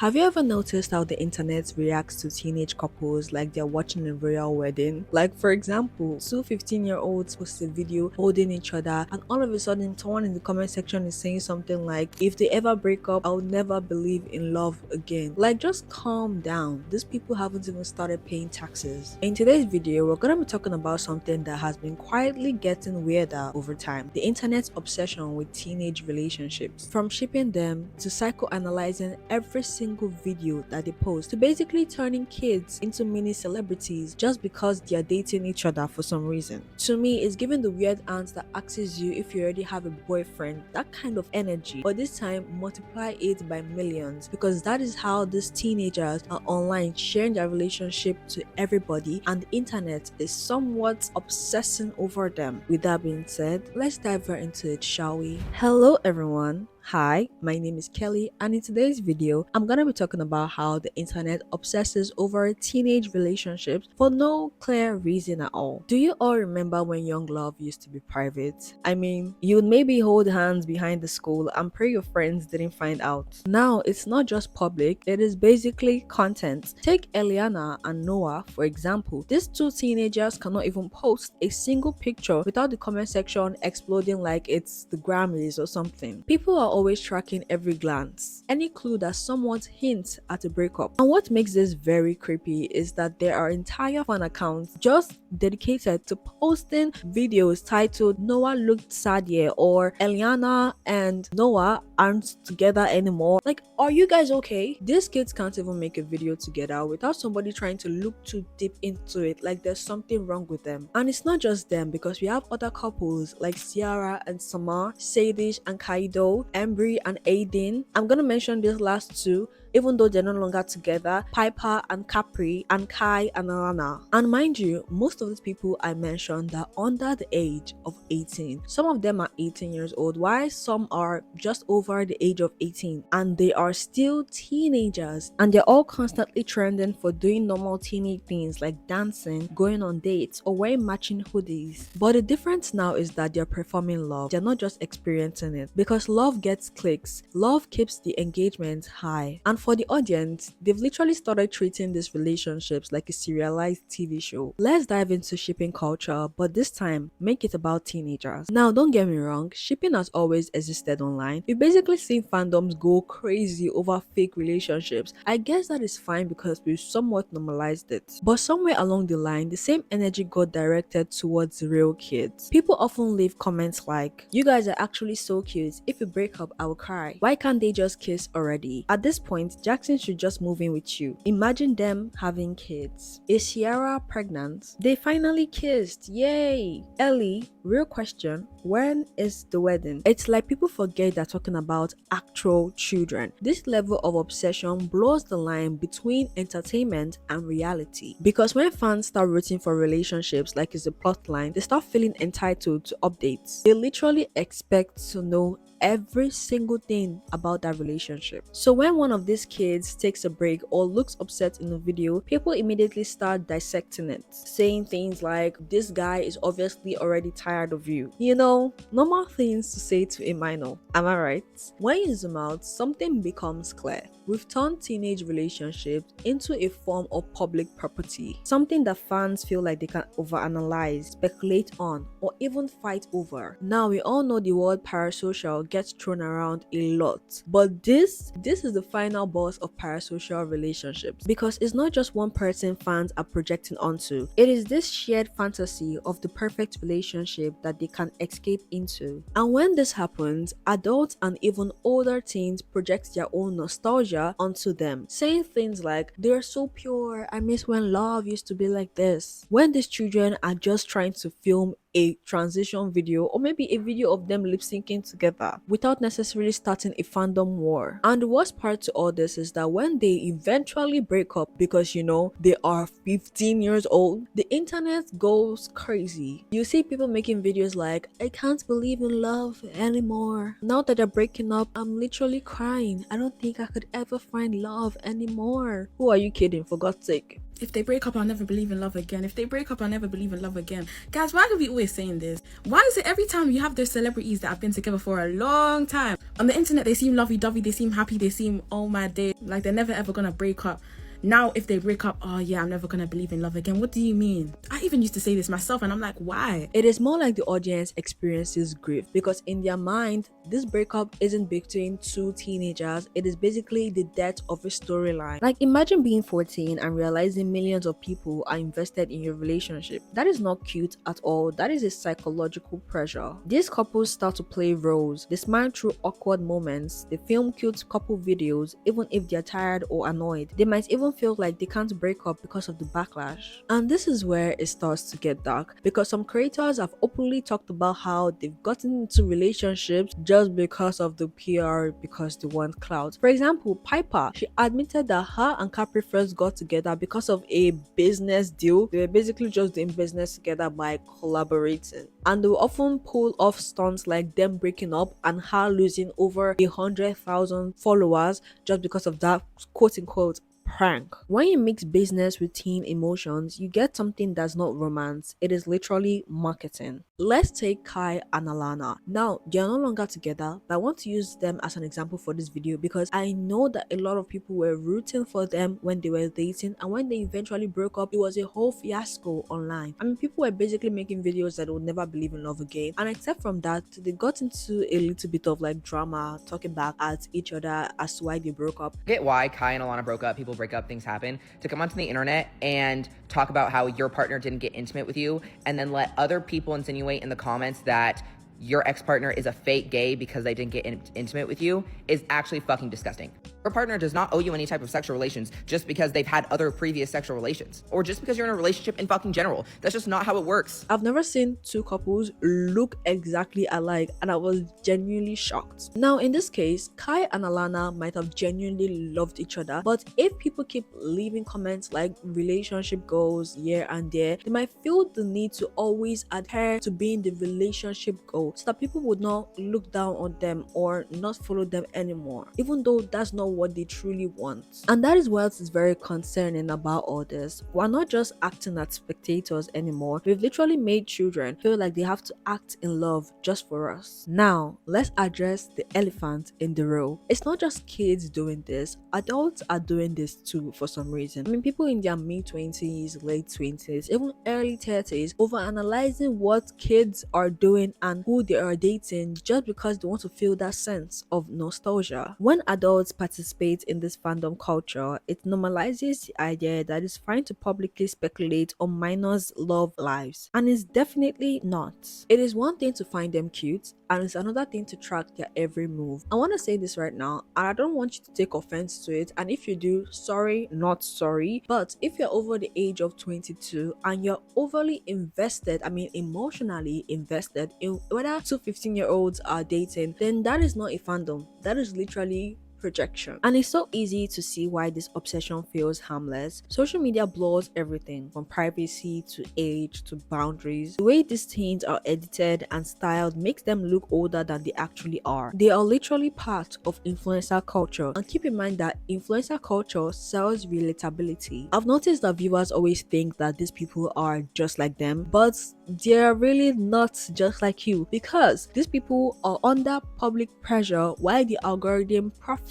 Have you ever noticed how the internet reacts to teenage couples like they're watching a royal wedding? Like, for example, two 15-year-olds post a video holding each other, and all of a sudden, someone in the comment section is saying something like, if they ever break up, I'll never believe in love again. Like, just calm down. These people haven't even started paying taxes. In today's video, we're gonna be talking about something that has been quietly getting weirder over time: the internet's obsession with teenage relationships. From shipping them to psychoanalyzing every single video that they post to basically turning kids into mini celebrities just because they are dating each other for some reason. To me, it's giving the weird aunt that asks you if you already have a boyfriend, that kind of energy, but this time multiply it by millions, because that is how these teenagers are online sharing their relationship to everybody, and the internet is somewhat obsessing over them. With that being said, let's dive right into it, shall we? Hello everyone. Hi, my name is Kelly, and in today's video, I'm gonna be talking about how the internet obsesses over teenage relationships for no clear reason at all. Do you all remember when young love used to be private? I mean, you would maybe hold hands behind the school and pray your friends didn't find out. Now, it's not just public, it is basically content. Take Eliana and Noah, for example. These two teenagers cannot even post a single picture without the comment section exploding like it's the Grammys or something. People are always tracking every glance, any clue that somewhat hints at a breakup. And what makes this very creepy is that there are entire fan accounts just dedicated to posting videos titled "Noah looked sad here" or "Eliana and Noah aren't together anymore." Like, are you guys okay? These kids can't even make a video together without somebody trying to look too deep into it, like there's something wrong with them. And it's not just them, because we have other couples like Ciara and Samar, Sadish and Kaido, Embry and Aiden. I'm gonna mention these last two, even though they're no longer together: Piper and Capri, and Kai and Alana. And mind you, most of these people I mentioned are under the age of 18. Some of them are 18 years old, while some are just over the age of 18, and they are still teenagers, and they're all constantly trending for doing normal teenage things like dancing, going on dates, or wearing matching hoodies. But the difference now is that they're performing love, they're not just experiencing it, because love gets clicks, love keeps the engagement high. And for the audience, they've literally started treating these relationships like a serialized TV show. Let's dive into shipping culture, but this time make it about teenagers. Now, don't get me wrong, shipping has always existed online. We've basically seen fandoms go crazy over fake relationships. I guess that is fine because we've somewhat normalized it. But somewhere along the line, the same energy got directed towards real kids. People often leave comments like, "You guys are actually so cute. If you break up, I will cry. Why can't they just kiss already?" At this point, Jackson should just move in with you. Imagine them having kids. Is Ciara pregnant? They finally kissed. Yay! Ellie, real question, when is the wedding? It's like people forget they're talking about actual children. This level of obsession blurs the line between entertainment and reality. Because when fans start rooting for relationships like it's a plot line, they start feeling entitled to updates. They literally expect to know every single thing about that relationship. So when one of these kids takes a break or looks upset in a video, people immediately start dissecting it, saying things like, "This guy is obviously already tired of you." You know, normal things to say to a minor. Am I right? When you zoom out, something becomes clear. We've turned teenage relationships into a form of public property, something that fans feel like they can overanalyze, speculate on, or even fight over. Now, we all know the word parasocial gets thrown around a lot, but this is the final boss of parasocial relationships, because it's not just one person fans are projecting onto. It is this shared fantasy of the perfect relationship that they can escape into. And when this happens, adults and even older teens project their own nostalgia onto them, saying things like, "They're so pure, I miss when love used to be like this," when these children are just trying to film a transition video or maybe a video of them lip syncing together without necessarily starting a fandom war. And the worst part to all this is that when they eventually break up, because they are 15 years old, the internet goes crazy. You see people making videos like, "I can't believe in love anymore. Now that they're breaking up, I'm literally crying. I don't think I could ever find love anymore." Who are you kidding, for God's sake? If they break up, I'll never believe in love again. If they break up, I'll never believe in love again. Guys, why do we always always saying this. Why is it every time you have those celebrities that have been together for a long time, on the internet they seem lovey-dovey, they seem happy, they seem, oh my day, like they're never ever gonna break up. Now if they break up, oh yeah, I'm never gonna believe in love again. What do you mean? I even used to say this myself, and I'm like, why? It is more like the audience experiences grief because in their mind, this breakup isn't between two teenagers, it is basically the death of a storyline. Like imagine being 14 and realizing millions of people are invested in your relationship. That is not cute at all, that is a psychological pressure. These couples start to play roles, they smile through awkward moments, they film cute couple videos even if they're tired or annoyed. They might even feel like they can't break up because of the backlash. And this is where it starts to get dark because some creators have openly talked about how they've gotten into relationships just because of the PR, because they want clout. For example, Piper, she admitted that her and Capri first got together because of a business deal. They were basically just doing business together by collaborating. And they will often pull off stunts like them breaking up and her losing over 100,000 followers just because of that quote unquote prank. When you mix business with teen emotions, you get something that's not romance, it is literally marketing. Let's take Kai and Alana. Now, they are no longer together, but I want to use them as an example for this video because I know that a lot of people were rooting for them when they were dating, and when they eventually broke up, it was a whole fiasco online. I mean, people were basically making videos that would never believe in love again, and except from that, they got into a little bit of like drama, talking back at each other as to why they broke up. Get why Kai and Alana broke up, people break up, things happen, to come onto the internet and talk about how your partner didn't get intimate with you and then let other people insinuate in the comments that your ex-partner is a fake gay because they didn't get intimate with you is actually fucking disgusting. Your partner does not owe you any type of sexual relations just because they've had other previous sexual relations or just because you're in a relationship in fucking general. That's just not how it works. I've never seen two couples look exactly alike and I was genuinely shocked. Now in this case, Kai and Alana might have genuinely loved each other, but if people keep leaving comments like relationship goals here and there, they might feel the need to always adhere to being the relationship goal so that people would not look down on them or not follow them anymore, even though that's not what they truly want. And that is what is very concerning about all this. We're not just acting as spectators anymore, we've literally made children feel like they have to act in love just for us. Now let's address the elephant in the room. It's not just kids doing this, adults are doing this too for some reason. I mean, people in their mid-20s, late 20s, even early 30s overanalyzing what kids are doing and who they are dating just because they want to feel that sense of nostalgia. When adults participate in this fandom culture, it normalizes the idea that it's fine to publicly speculate on minors' love lives, and it's definitely not. It is one thing to find them cute, and it's another thing to track their every move. I want to say this right now, and I don't want you to take offense to it, and if you do, sorry, not sorry, but if you're over the age of 22 and you're overly invested, I mean emotionally invested in whether two 15-year-olds are dating, then that is not a fandom, that is literally projection. And it's so easy to see why this obsession feels harmless. Social media blurs everything from privacy to age to boundaries. The way these teens are edited and styled makes them look older than they actually are. They are literally part of influencer culture, and keep in mind that influencer culture sells relatability. I've noticed that viewers always think that these people are just like them, but they're really not just like you, because these people are under public pressure while the algorithm profits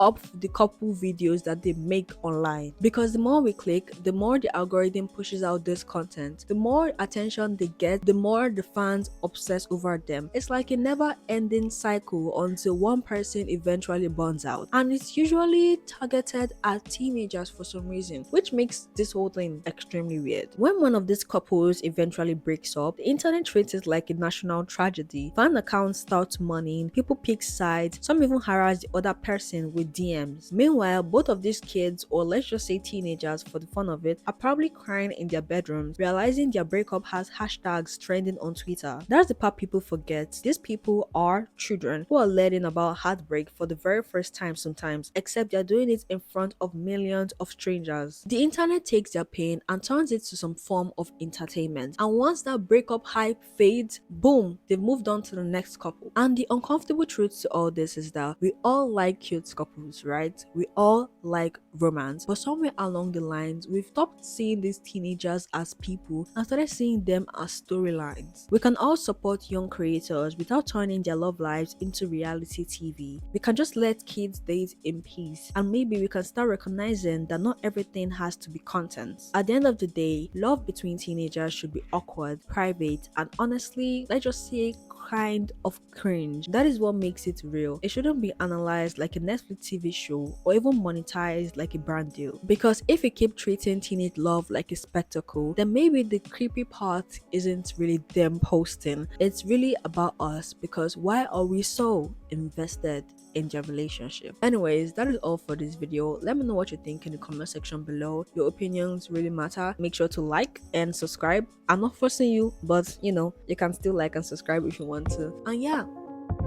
off the couple videos that they make online. Because the more we click, the more the algorithm pushes out this content, the more attention they get, the more the fans obsess over them. It's like a never-ending cycle until one person eventually burns out, and it's usually targeted at teenagers for some reason, which makes this whole thing extremely weird. When one of these couples eventually breaks up, the internet treats it like a national tragedy. Fan accounts start mourning, people pick sides, some even harass the other person with DMs. Meanwhile, both of these kids, or let's just say teenagers for the fun of it, are probably crying in their bedrooms, realizing their breakup has hashtags trending on Twitter. That's the part people forget. These people are children who are learning about heartbreak for the very first time sometimes, except they're doing it in front of millions of strangers. The internet takes their pain and turns it to some form of entertainment, and once that breakup hype fades, boom, they've moved on to the next couple. And the uncomfortable truth to all this is that we all like cute couples, right? We all like romance, but somewhere along the lines, we've stopped seeing these teenagers as people and started seeing them as storylines. We can all support young creators without turning their love lives into reality TV. We can just let kids date in peace, and maybe we can start recognizing that not everything has to be content. At the end of the day, love between teenagers should be awkward, private, and honestly, let's just say kind of cringe. That is what makes it real. It shouldn't be analyzed like a Netflix TV show or even monetized like a brand deal. Because if we keep treating teenage love like a spectacle, then maybe the creepy part isn't really them posting. It's really about us, because why are we so invested in their relationship? Anyways, that is all for this video. Let me know what you think in the comment section below. Your opinions really matter. Make sure to like and subscribe. I'm not forcing you, but you can still like and subscribe if you want to. And yeah,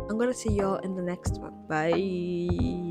I'm gonna see y'all in the next one. Bye.